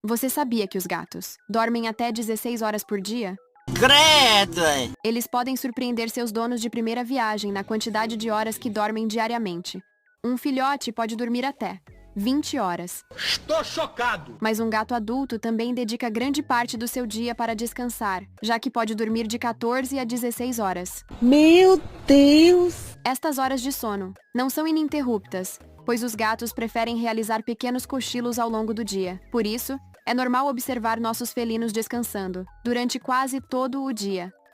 Você sabia que os gatos dormem até 16 horas por dia? Credo! Eles podem surpreender seus donos de primeira viagem na quantidade de horas que dormem diariamente. Um filhote pode dormir até 20 horas. Estou chocado! Mas um gato adulto também dedica grande parte do seu dia para descansar, já que pode dormir de 14 a 16 horas. Meu Deus! Estas horas de sono não são ininterruptas, pois os gatos preferem realizar pequenos cochilos ao longo do dia. Por isso, é normal observar nossos felinos descansando durante quase todo o dia.